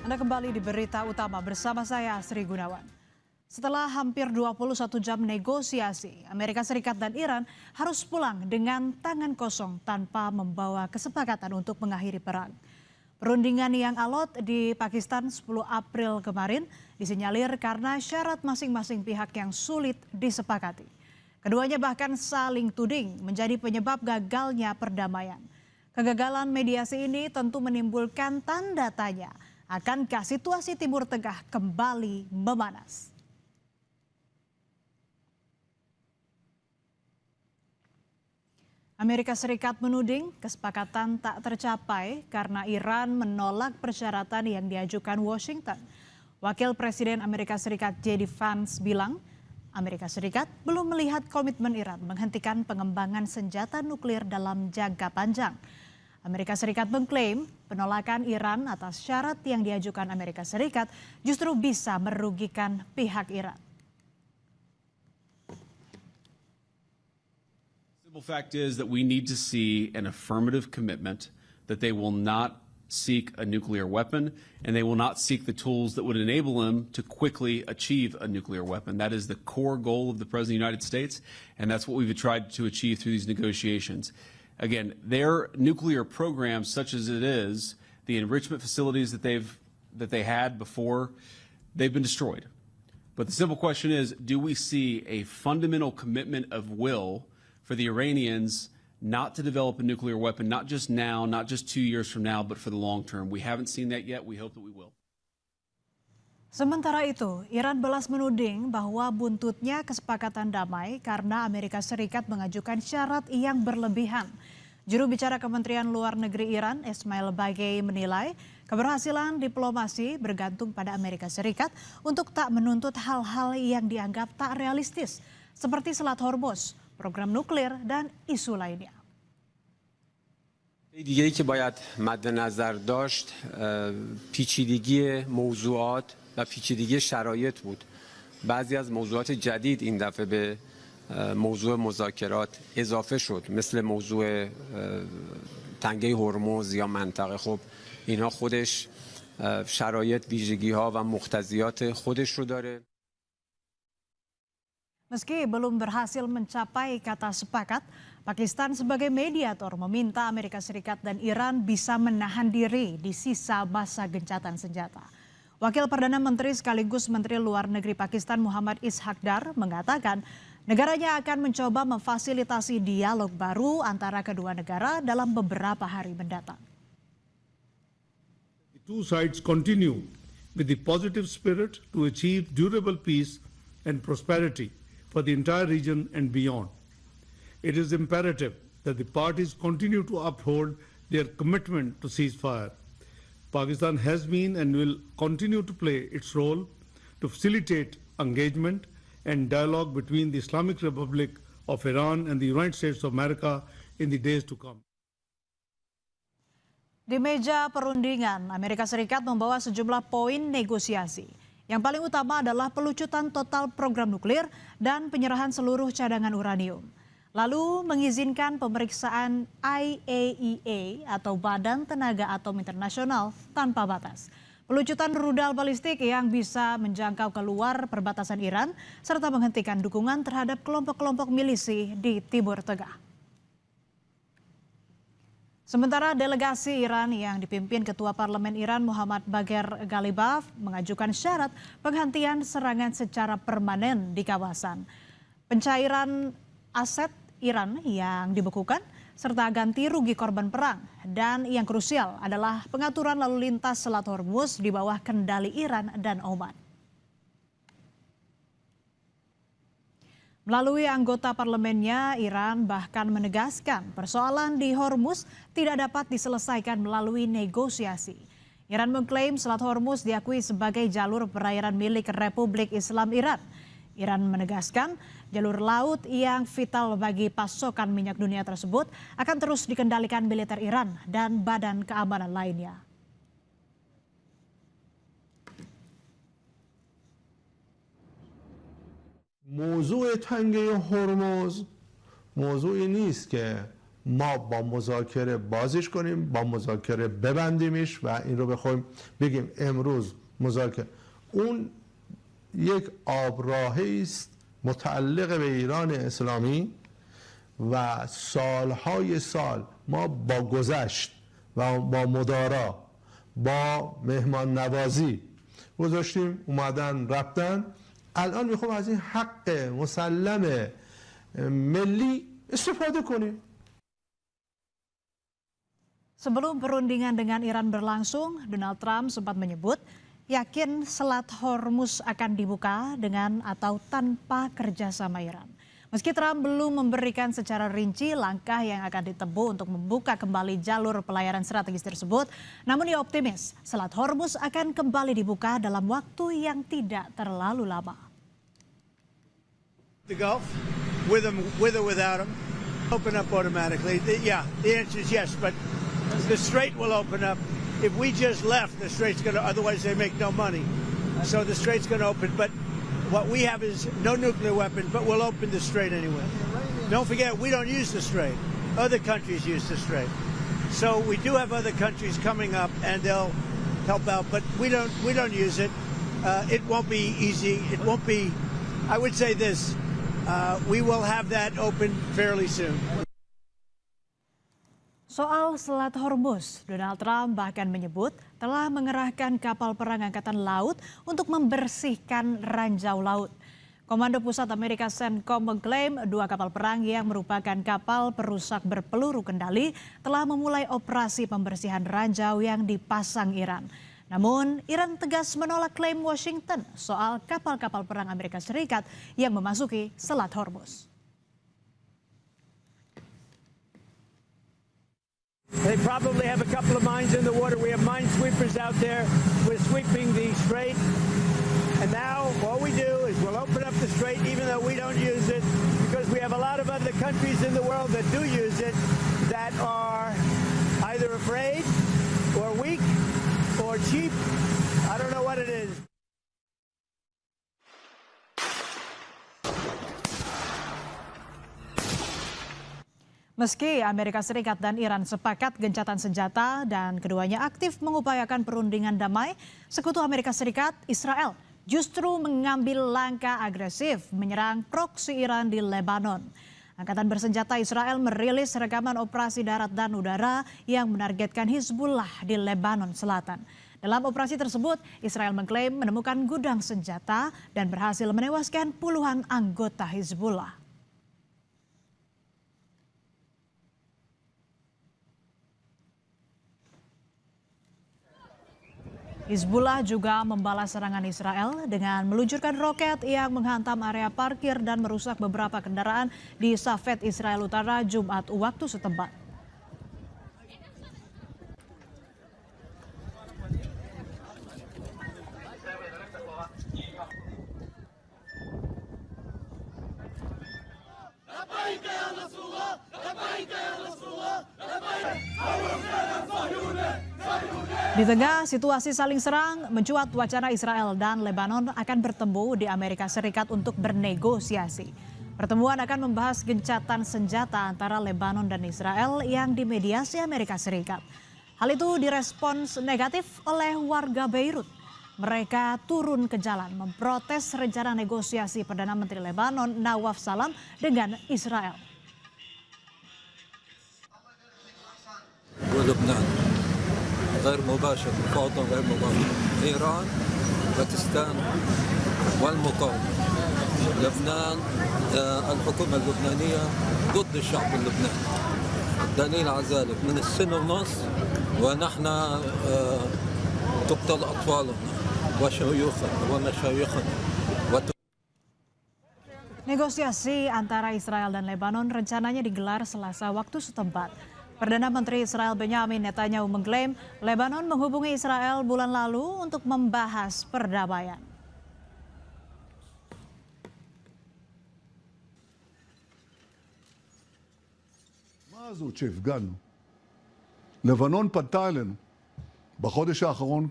Anda kembali di Berita Utama bersama saya Sri Gunawan. Setelah hampir 21 jam negosiasi, Amerika Serikat dan Iran harus pulang dengan tangan kosong tanpa membawa kesepakatan untuk mengakhiri perang. Perundingan yang alot di Pakistan 10 April kemarin disinyalir karena syarat masing-masing pihak yang sulit disepakati. Keduanya bahkan saling tuding menjadi penyebab gagalnya perdamaian. Kegagalan mediasi ini tentu menimbulkan tanda tanya. Akankah situasi Timur Tengah kembali memanas? Amerika Serikat menuding kesepakatan tak tercapai karena Iran menolak persyaratan yang diajukan Washington. Wakil Presiden Amerika Serikat J.D. Vance bilang, Amerika Serikat belum melihat komitmen Iran menghentikan pengembangan senjata nuklir dalam jangka panjang. Amerika Serikat mengklaim penolakan Iran atas syarat yang diajukan Amerika Serikat justru bisa merugikan pihak Iran. The simple fact is that we need to see an affirmative commitment that they will not seek a nuclear weapon and they will not seek the tools that would enable them to quickly achieve a nuclear weapon. That is the core goal of the President of the United States, and that's what we've tried to achieve through these negotiations. Again, their nuclear program, such as it is, the enrichment facilities that they had before, they've been destroyed. But the simple question is, do we see a fundamental commitment of will for the Iranians not to develop a nuclear weapon, not just now, not just 2 years from now, but for the long term? We haven't seen that yet. We hope that we will. Sementara itu, Iran balas menuding bahwa buntutnya kesepakatan damai karena Amerika Serikat mengajukan syarat yang berlebihan. Juru bicara Kementerian Luar Negeri Iran, Ismail Bagei, menilai keberhasilan diplomasi bergantung pada Amerika Serikat untuk tak menuntut hal-hal yang dianggap tak realistis, seperti Selat Hormuz, program nuklir, dan isu lainnya. دیگه‌ای که باید مد نظر داشت پیچیدگی موضوعات و پیچیدگی شرایط بود. بعضی از موضوعات جدید این دفعه به موضوع مذاکرات اضافه شد، مثل موضوع تنگه هرمز یا منطقه. خب اینها خودش شرایط، ویژگی‌ها و مقتضیات خودش رو داره. Meski belum berhasil mencapai kata sepakat, Pakistan sebagai mediator meminta Amerika Serikat dan Iran bisa menahan diri di sisa masa gencatan senjata. Wakil Perdana Menteri sekaligus Menteri Luar Negeri Pakistan Muhammad Ishaq Dar mengatakan negaranya akan mencoba memfasilitasi dialog baru antara kedua negara dalam beberapa hari mendatang. The two sides continue with the positive spirit to achieve durable peace and prosperity for the entire region and beyond. It is imperative that the parties continue to uphold their commitment to ceasefire. Pakistan has been and will continue to play its role to facilitate engagement and dialogue between the Islamic Republic of Iran and the United States of America in the days to come. Di meja perundingan, Amerika Serikat membawa sejumlah poin negosiasi. Yang paling utama adalah pelucutan total program nuklir dan penyerahan seluruh cadangan uranium. Lalu mengizinkan pemeriksaan IAEA atau Badan Tenaga Atom Internasional tanpa batas. Pelucutan rudal balistik yang bisa menjangkau keluar perbatasan Iran serta menghentikan dukungan terhadap kelompok-kelompok milisi di Timur Tengah. Sementara delegasi Iran yang dipimpin Ketua Parlemen Iran Muhammad Bagher Ghalibaf mengajukan syarat penghentian serangan secara permanen di kawasan. Pencairan aset Iran yang dibekukan serta ganti rugi korban perang. Dan yang krusial adalah pengaturan lalu lintas Selat Hormuz di bawah kendali Iran dan Oman. Melalui anggota parlemennya, Iran bahkan menegaskan persoalan di Hormuz tidak dapat diselesaikan melalui negosiasi. Iran mengklaim Selat Hormuz diakui sebagai jalur perairan milik Republik Islam Iran. Iran menegaskan jalur laut yang vital bagi pasokan minyak dunia tersebut akan terus dikendalikan militer Iran dan badan keamanan lainnya. موضوع تنگه هرمز موضوعی نیست که ما با مذاکره بازش کنیم، با مذاکره ببندیمش و این رو بخوایم بگیم امروز مذاکره. اون یک آبراهی است متعلق به ایران اسلامی و سالهای سال ما با گذشت و با مدارا با مهمان نوازی گذاشتیم، اومدن رفتن. الان میخوام از این حق مسلم ملی استفاده کنیم. Sebelum perundingan dengan Iran berlangsung, Donald Trump sempat menyebut yakin Selat Hormuz akan dibuka dengan atau tanpa kerjasama Iran. Meski Trump belum memberikan secara rinci langkah yang akan ditempuh untuk membuka kembali jalur pelayaran strategis tersebut, namun ia optimis Selat Hormuz akan kembali dibuka dalam waktu yang tidak terlalu lama. The Gulf, with or without them, open up automatically. The answer is yes, but the strait will open up. If we just left, the strait's going to, otherwise they make no money. So the strait's going to open, but what we have is no nuclear weapons, but we'll open the strait anyway. Don't forget, we don't use the strait. Other countries use the strait. So we do have other countries coming up and they'll help out, but we don't use it. It won't be easy. It won't be, I would say this, we will have that open fairly soon. Soal Selat Hormuz, Donald Trump bahkan menyebut telah mengerahkan kapal perang Angkatan Laut untuk membersihkan ranjau laut. Komando Pusat Amerika CENTCOM mengklaim 2 kapal perang yang merupakan kapal perusak berpeluru kendali telah memulai operasi pembersihan ranjau yang dipasang Iran. Namun, Iran tegas menolak klaim Washington soal kapal-kapal perang Amerika Serikat yang memasuki Selat Hormuz. They probably have a couple of mines in the water. We have minesweepers out there. We're sweeping the strait. And now all we do is we'll open up the strait even though we don't use it because we have a lot of other countries in the world that do use it that are either afraid or weak or cheap. I don't know what it is. Meski Amerika Serikat dan Iran sepakat gencatan senjata dan keduanya aktif mengupayakan perundingan damai, Sekutu Amerika Serikat, Israel, justru mengambil langkah agresif menyerang proksi Iran di Lebanon. Angkatan bersenjata Israel merilis rekaman operasi darat dan udara yang menargetkan Hizbullah di Lebanon Selatan. Dalam operasi tersebut, Israel mengklaim menemukan gudang senjata dan berhasil menewaskan puluhan anggota Hizbullah. Hizbullah juga membalas serangan Israel dengan meluncurkan roket yang menghantam area parkir dan merusak beberapa kendaraan di Safed, Israel Utara, Jumat waktu setempat. Di tengah situasi saling serang, mencuat wacana Israel dan Lebanon akan bertemu di Amerika Serikat untuk bernegosiasi. Pertemuan akan membahas gencatan senjata antara Lebanon dan Israel yang dimediasi Amerika Serikat. Hal itu direspons negatif oleh warga Beirut. Mereka turun ke jalan memprotes rencana negosiasi Perdana Menteri Lebanon Nawaf Salam dengan Israel. غير مباشر مفاوضة غير مباشر إيران باكستان والمقاومة لبنان الحكومة اللبنانية ضد الشعب اللبناني الدليل على ذلك من السنة ونص ونحن تقتل أطفالنا وشيوخنا ومشايخنا. Negosiasi antara Israel dan Lebanon rencananya digelar Selasa waktu setempat. Perdana Menteri Israel Benjamin Netanyahu mengklaim Lebanon menghubungi Israel bulan lalu untuk membahas perdamaian. מה הזאת שהפגנו? לבנון פנתה אלינו בחודש האחרון,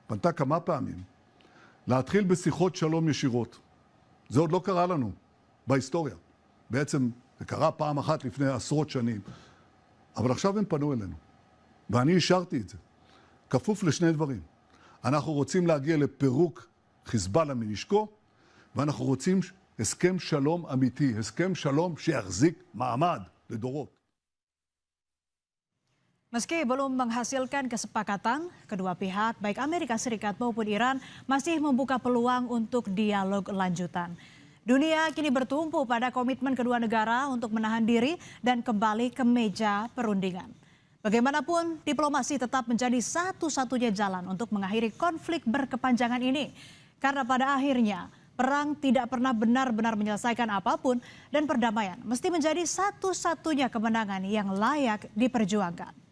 פנתה כמה פעמים, להתחיל בשיחות שלום ישירות. זה עוד לא קרה לנו בהיסטוריה. בעצם זה קרה פעם אחת לפני עשרות שנים. אבל עכשיו הם פנו אלינו, ואני אישרתי את זה, כפוף לשני דברים. אנחנו רוצים להגיע לפירוק חיזבאללה מנשקו, ואנחנו רוצים הסכם שלום אמיתי, הסכם שלום שיחזיק מעמד לדורות. Meski belum menghasilkan kesepakatan, kedua pihak baik Amerika Serikat maupun Iran masih membuka peluang untuk dialog lanjutan. Dunia kini bertumpu pada komitmen kedua negara untuk menahan diri dan kembali ke meja perundingan. Bagaimanapun, diplomasi tetap menjadi satu-satunya jalan untuk mengakhiri konflik berkepanjangan ini. Karena pada akhirnya, perang tidak pernah benar-benar menyelesaikan apapun dan perdamaian mesti menjadi satu-satunya kemenangan yang layak diperjuangkan.